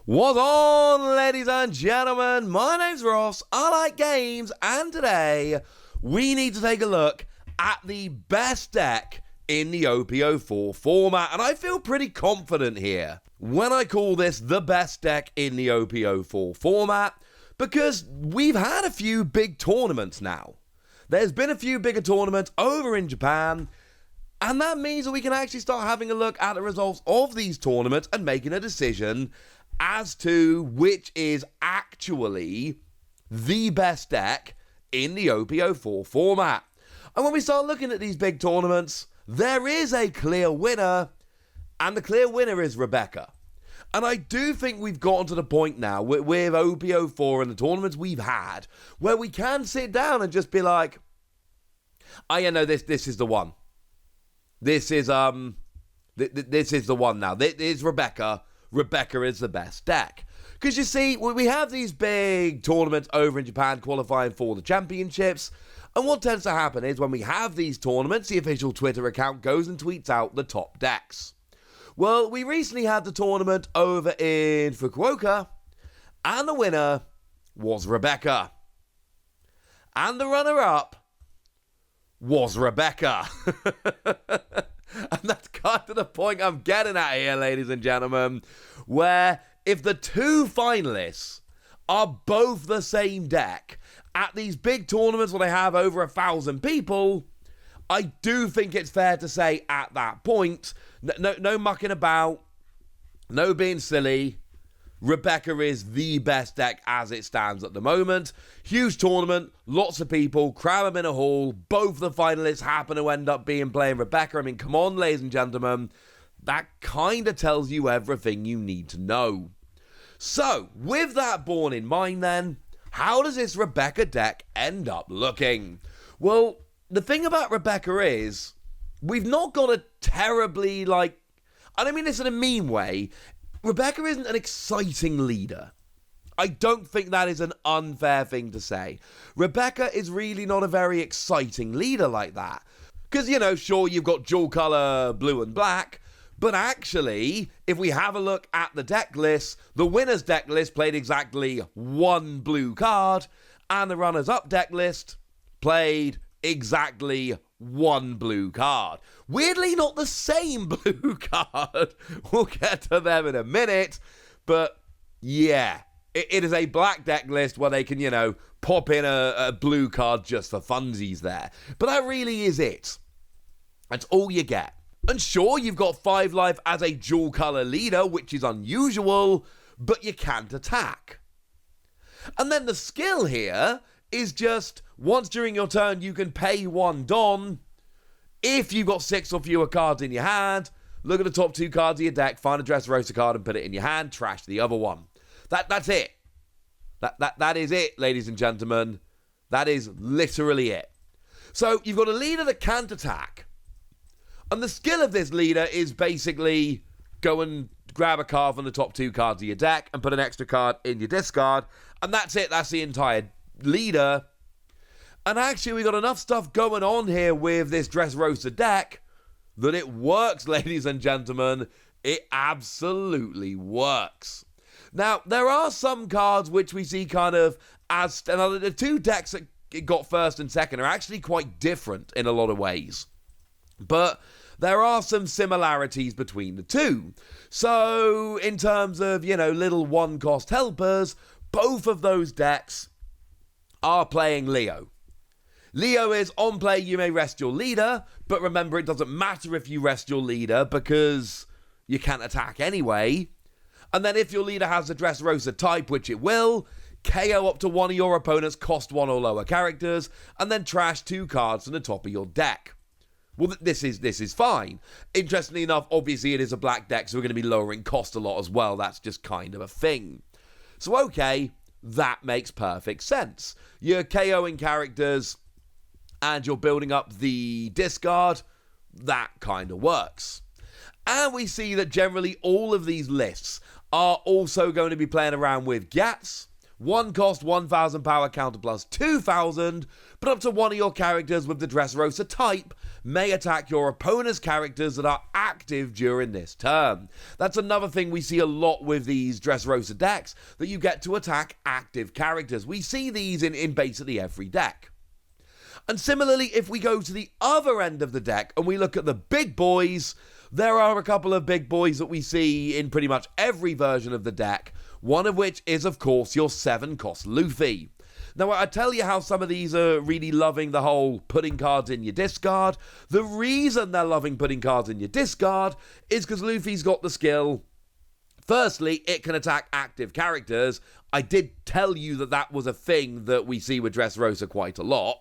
What's on, ladies and gentlemen? My name's Ross, I like games, and today we need to take a look at the best deck in the OP-04 format, and I feel pretty confident here when I call this the best deck in the OP-04 format, because we've had a few big tournaments now. There's been a few bigger tournaments over in Japan, and that means that we can actually start having a look at the results of these tournaments and making a decision as to which is actually the best deck in the OP-04 format. And when we start looking at these big tournaments, there is a clear winner, and the clear winner is Rebecca. And I do think we've gotten to the point now with OP-04 and the tournaments we've had where we can sit down and just be like, oh yeah, no, this is the one. This is this is the one now. This is Rebecca. Rebecca is the best deck. Because you see, we have these big tournaments over in Japan qualifying for the championships, and what tends to happen is when we have these tournaments, the official Twitter account goes and tweets out the top decks. Well, we recently had the tournament over in Fukuoka, and the winner was Rebecca. And the runner-up was Rebecca. And that's kind of the point I'm getting at here, ladies and gentlemen, where if the two finalists are both the same deck at these big tournaments where they have over 1,000 people, I do think it's fair to say at that point, no mucking about, no being silly, Rebecca is the best deck as it stands at the moment. Huge tournament, lots of people, cram them in a hall. Both the finalists happen to end up playing Rebecca. I mean, come on, ladies and gentlemen. That kind of tells you everything you need to know. So, with that borne in mind then, how does this Rebecca deck end up looking? Well, the thing about Rebecca is, we've not got a terribly, I don't mean this in a mean way, Rebecca isn't an exciting leader. I don't think that is an unfair thing to say. Rebecca is really not a very exciting leader like that. Because, sure, you've got dual color blue and black, but actually, if we have a look at the deck list, the winner's deck list played exactly one blue card, and the runner's-up deck list played exactly one blue card. Weirdly, not the same blue card. We'll get to them in a minute. But yeah, it is a black deck list where they can, pop in a blue card just for funsies there. But that really is it. That's all you get. And sure, you've got 5 life as a dual color leader, which is unusual, but you can't attack. And then the skill here is just, once during your turn, you can pay 1 Don. If you've got 6 or fewer cards in your hand, look at the top 2 cards of your deck, find a Dressrosa card and put it in your hand, trash the other one. That's it. That is it, ladies and gentlemen. That is literally it. So you've got a leader that can't attack. And the skill of this leader is basically go and grab a card from the top 2 cards of your deck and put an extra card in your discard. And that's it. That's the entire leader. And actually, we got enough stuff going on here with this Dressrosa deck that it works, ladies and gentlemen. It absolutely works. Now, there are some cards which we see kind of as... Now, the 2 decks that got first and second are actually quite different in a lot of ways. But there are some similarities between the 2. So, in terms of, little 1-cost helpers, both of those decks are playing Leo. Leo is, on play, you may rest your leader, but remember, it doesn't matter if you rest your leader because you can't attack anyway. And then if your leader has the Dressrosa type, which it will, KO up to one of your opponent's cost 1 or lower characters, and then trash 2 cards from the top of your deck. Well, this is fine. Interestingly enough, obviously it is a black deck, so we're going to be lowering cost a lot as well. That's just kind of a thing. So, okay, that makes perfect sense. You're KOing characters and you're building up the discard. That kind of works. And we see that generally all of these lists are also going to be playing around with Gyats, 1 cost 1000 power counter plus 2000, but up to one of your characters with the Dressrosa type may attack your opponent's characters that are active during this turn. That's another thing we see a lot with these Dressrosa decks, that you get to attack active characters. We see these in basically every deck. And similarly, if we go to the other end of the deck and we look at the big boys, there are a couple of big boys that we see in pretty much every version of the deck, one of which is, of course, your 7-cost Luffy. Now, I tell you how some of these are really loving the whole putting cards in your discard. The reason they're loving putting cards in your discard is because Luffy's got the skill. Firstly, it can attack active characters. I did tell you that that was a thing that we see with Dressrosa quite a lot.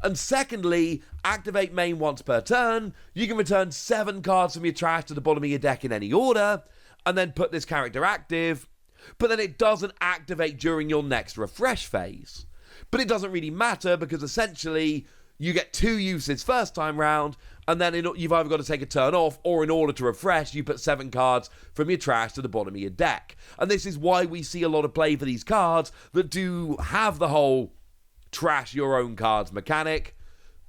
And secondly, activate main once per turn. You can return 7 cards from your trash to the bottom of your deck in any order, and then put this character active. But then it doesn't activate during your next refresh phase. But it doesn't really matter, because essentially you get 2 uses first time round, and then you've either got to take a turn off, or in order to refresh, you put 7 cards from your trash to the bottom of your deck. And this is why we see a lot of play for these cards that do have the whole trash your own cards mechanic,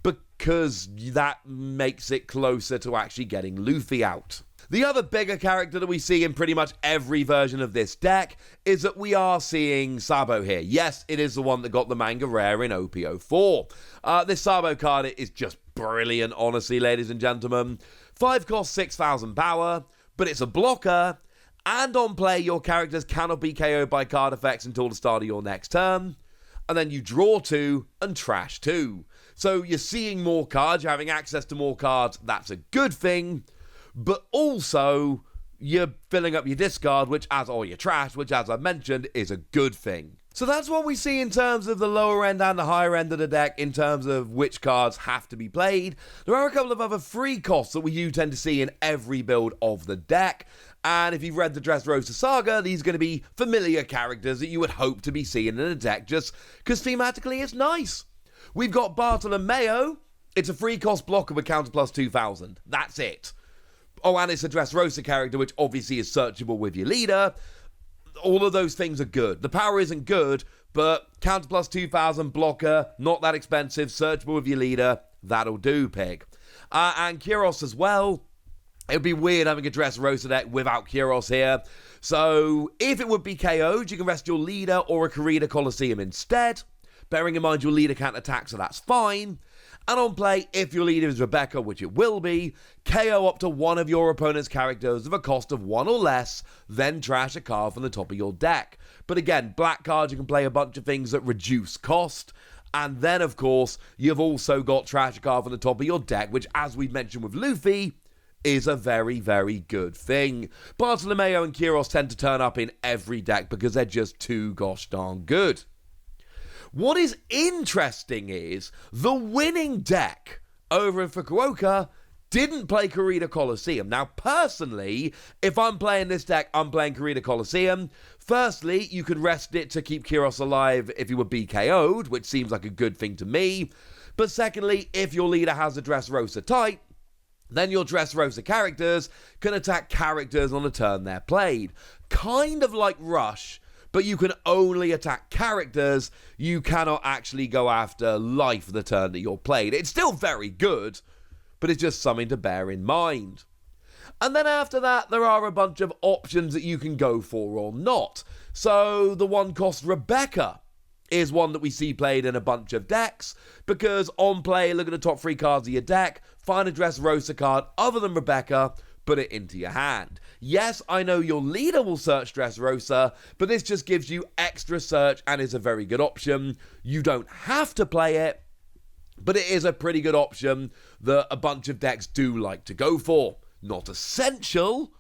because that makes it closer to actually getting Luffy out. The other bigger character that we see in pretty much every version of this deck is that we are seeing Sabo here. Yes, it is the one that got the manga rare in OP-04. This Sabo card is just brilliant, honestly, ladies and gentlemen. 5 cost 6000 power, but it's a blocker, and on play your characters cannot be KO'd by card effects until the start of your next turn. And then you draw 2 and trash 2. So you're seeing more cards, you're having access to more cards, that's a good thing. But also, you're filling up your discard, or your trash, which as I mentioned, is a good thing. So that's what we see in terms of the lower end and the higher end of the deck in terms of which cards have to be played. There are a couple of other free costs that we do tend to see in every build of the deck. And if you've read the Dressrosa saga, these are going to be familiar characters that you would hope to be seeing in a deck just because thematically it's nice. We've got Bartolomeo. It's a free cost blocker with counter plus 2000. That's it. Oh, and it's a Dressrosa character, which obviously is searchable with your leader. All of those things are good. The power isn't good, but counter plus 2000 blocker, not that expensive, searchable with your leader. That'll do, pig. And Kyros as well. It would be weird having a Dressrosa deck without Kyros here. So, if it would be KO'd, you can rest your leader or a Corrida Coliseum instead. Bearing in mind your leader can't attack, so that's fine. And on play, if your leader is Rebecca, which it will be, KO up to one of your opponent's characters with a cost of 1 or less, then trash a card from the top of your deck. But again, black cards, you can play a bunch of things that reduce cost. And then, of course, you've also got trash a card from the top of your deck, which, as we mentioned with Luffy, is a very, very good thing. Bartolomeo and Kyros tend to turn up in every deck because they're just too gosh darn good. What is interesting is the winning deck over in Fukuoka didn't play Corrida Coliseum. Now, personally, if I'm playing this deck, I'm playing Corrida Coliseum. Firstly, you could rest it to keep Kyros alive if he would be KO'd, which seems like a good thing to me. But secondly, if your leader has a Dressrosa type, then your Dressrosa characters can attack characters on the turn they're played. Kind of like Rush, but you can only attack characters. You cannot actually go after life the turn that you're played. It's still very good, but it's just something to bear in mind. And then after that, there are a bunch of options that you can go for or not. So the 1-cost Rebecca is one that we see played in a bunch of decks, because on play, look at the top 3 cards of your deck, find a Dressrosa card other than Rebecca, put it into your hand. Yes, I know your leader will search Dressrosa, but this just gives you extra search and is a very good option. You don't have to play it, but it is a pretty good option that a bunch of decks do like to go for. Not essential,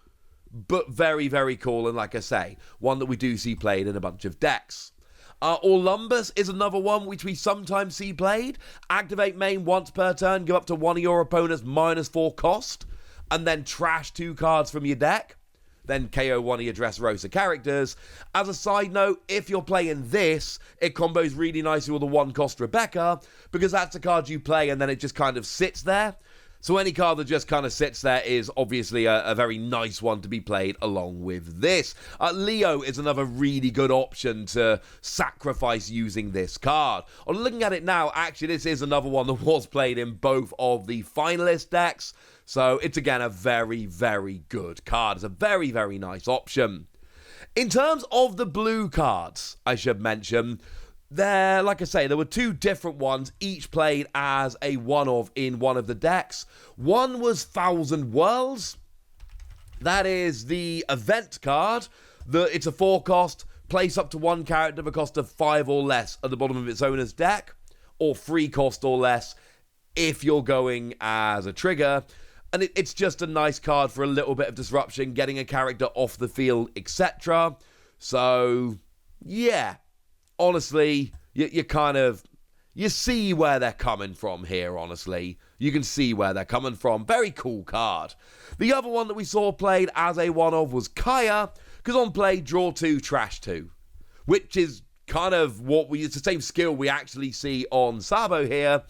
but very, very cool, and like I say, one that we do see played in a bunch of decks. Orlumbus is another one which we sometimes see played. Activate main once per turn, give up to one of your opponent's -4 cost, and then trash 2 cards from your deck. Then KO one of your Dressrosa characters. As a side note, if you're playing this, it combos really nicely with the 1-cost Rebecca, because that's the card you play and then it just kind of sits there. So any card that just kind of sits there is obviously a very nice one to be played along with this. Leo is another really good option to sacrifice using this card. On looking at it now, actually this is another one that was played in both of the finalist decks. So it's again a very, very good card. It's a very, very nice option. In terms of the blue cards, I should mention, like I say, there were two different ones, each played as a one-of in one of the decks. One was Thousand Worlds. That is the event card. It's a 4-cost, place up to one character of a cost of 5 or less at the bottom of its owner's deck, or 3 cost or less if you're going as a trigger. And it's just a nice card for a little bit of disruption, getting a character off the field, etc. So, yeah. Honestly, you see where they're coming from here, honestly. You can see where they're coming from. Very cool card. The other one that we saw played as a one-of was Kaya, because on play, draw 2, trash 2. Which is kind of it's the same skill we actually see on Sabo here,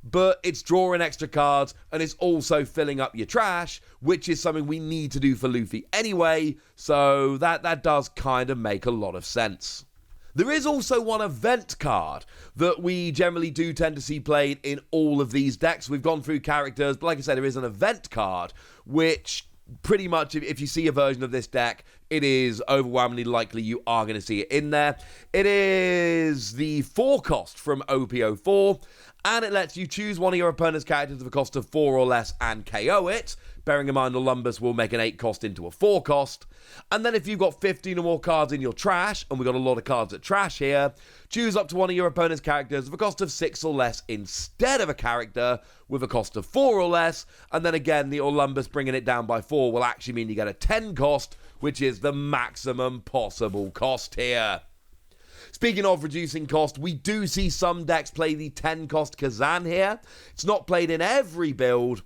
but it's drawing extra cards, and it's also filling up your trash, which is something we need to do for Luffy anyway, so that does kind of make a lot of sense. There is also one event card that we generally do tend to see played in all of these decks. We've gone through characters, but like I said, there is an event card, which pretty much, if you see a version of this deck, it is overwhelmingly likely you are going to see it in there. It is the 4-cost from OP-04, and it lets you choose one of your opponent's characters of a cost of 4 or less and KO it. Bearing in mind, Olympus will make an 8-cost into a 4-cost. And then if you've got 15 or more cards in your trash, and we've got a lot of cards at trash here, choose up to one of your opponent's characters of a cost of 6 or less instead of a character with a cost of 4 or less. And then again, the Olympus bringing it down by 4 will actually mean you get a 10 cost, which is the maximum possible cost here. Speaking of reducing cost, we do see some decks play the 10-cost Kazan here. It's not played in every build,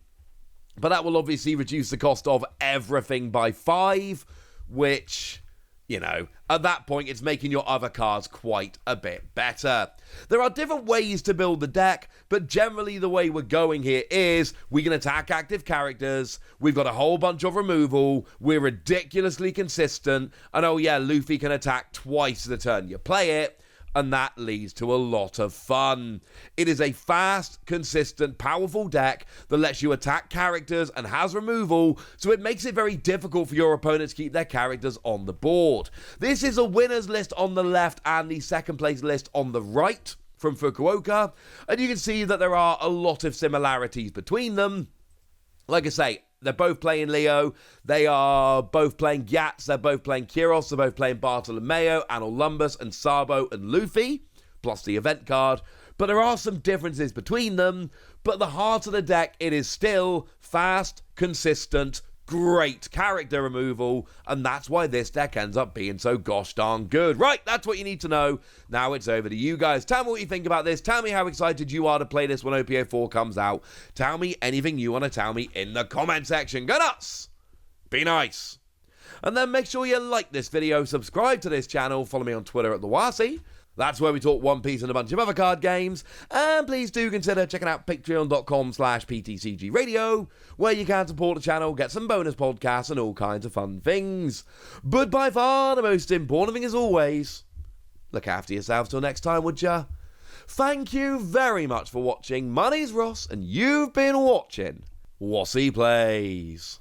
but that will obviously reduce the cost of everything by 5, which, at that point, it's making your other cards quite a bit better. There are different ways to build the deck, but generally the way we're going here is we can attack active characters, we've got a whole bunch of removal, we're ridiculously consistent, and oh yeah, Luffy can attack twice the turn you play it, and that leads to a lot of fun. It is a fast, consistent, powerful deck that lets you attack characters and has removal, so it makes it very difficult for your opponent to keep their characters on the board. This is a winners list on the left and the second place list on the right from Fukuoka, and you can see that there are a lot of similarities between them. Like I say, they're both playing Leo, they are both playing Gyatts, they're both playing Kyros, they're both playing Bartolomeo and Olympus and Sabo and Luffy, plus the event card. But there are some differences between them, but at the heart of the deck, it is still fast, consistent, great character removal, and that's why this deck ends up being so gosh darn good. Right, that's what you need to know. Now it's over to you guys. Tell me what you think about this. Tell me how excited you are to play this when OP-04 comes out. Tell me anything you want to tell me in the comment section. Go nuts! Be nice! And then make sure you like this video, subscribe to this channel, follow me on Twitter at TheWasi. That's where we talk One Piece and a bunch of other card games. And please do consider checking out patreon.com/PTCG where you can support the channel, get some bonus podcasts and all kinds of fun things. But by far the most important thing as always, look after yourselves till next time, would ya? Thank you very much for watching. My name's Ross and you've been watching Wasi Plays.